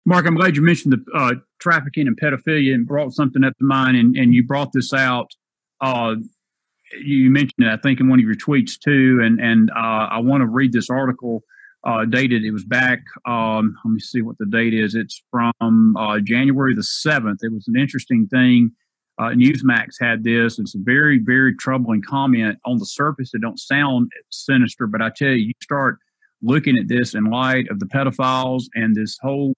Mark, I'm glad you mentioned the trafficking and pedophilia and brought something up to mind, and you brought this out. You mentioned it, I think, in one of your tweets too, and I want to read this article dated. It was back. Let me see what the date is. It's from January the 7th. It was an interesting thing. Newsmax had this. It's a very, very troubling comment. On the surface, it don't sound sinister, but I tell you, you start looking at this in light of the pedophiles and this whole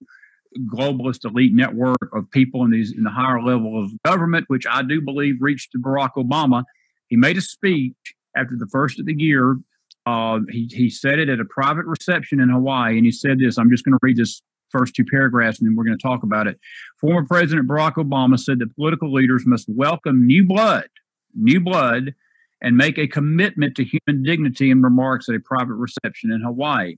globalist elite network of people in the higher level of government, which I do believe reached to Barack Obama. He made a speech after the first of the year. He said it at a private reception in Hawaii, and he said this. I'm just going to read this first two paragraphs, and then we're going to talk about it. Former President Barack Obama said that political leaders must welcome new blood, and make a commitment to human dignity in remarks at a private reception in Hawaii.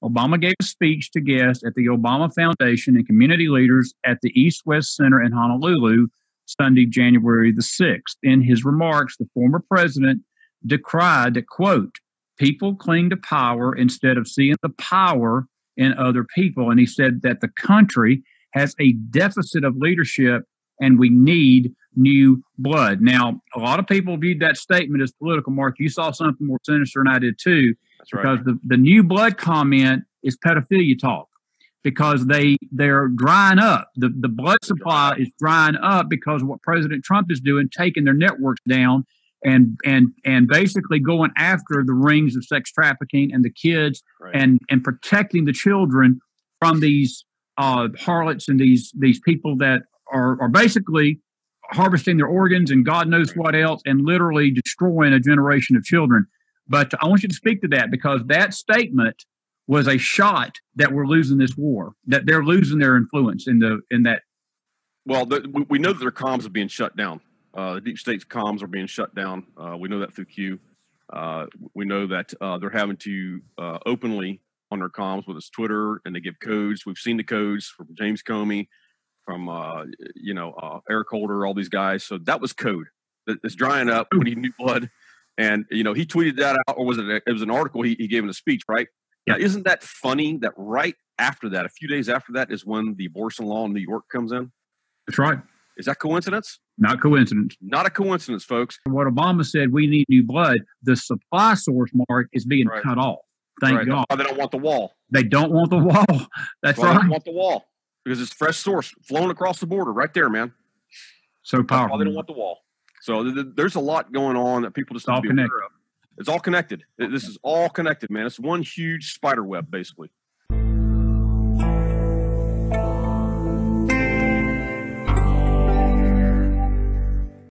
Obama gave a speech to guests at the Obama Foundation and community leaders at the East-West Center in Honolulu, Sunday, January the 6th. In his remarks, the former president decried that, quote, people cling to power instead of seeing the power in other people. And he said that the country has a deficit of leadership and we need new blood. Now, a lot of people viewed that statement as political. Mark, you saw something more sinister than I did too. That's right. Because the new blood comment is pedophilia talk, because they're drying up. The blood supply is drying up because of what President Trump is doing, taking their networks down and basically going after the rings of sex trafficking and the kids, right, and protecting the children from these harlots and these people that are basically harvesting their organs and God knows what else, and literally destroying a generation of children. But I want you to speak to that, because that statement was a shot that we're losing this war, that they're losing their influence in that. Well, we know that their comms are being shut down. The deep state's comms are being shut down. We know that through Q. We know that they're having to openly on their comms, whether it's Twitter, and they give codes. We've seen the codes from James Comey, from Eric Holder, all these guys. So that was code that's drying up. We need new blood. And he tweeted that out, or was it was an article he gave in a speech, right? Yeah. Now, isn't that funny that right after that, a few days after that, is when the abortion law in New York comes in? That's right. Is that coincidence? Not coincidence. Not a coincidence, folks. What Obama said, we need new blood. The supply source, Mark, is being cut off. Thank God. That's why they don't want the wall. They don't want the wall. That's right. They don't want the wall, because it's fresh source flowing across the border right there, man. So powerful. That's why they don't want the wall. So there's a lot going on that people just need to be aware of. It's all connected. This is all connected, man. It's one huge spider web, basically.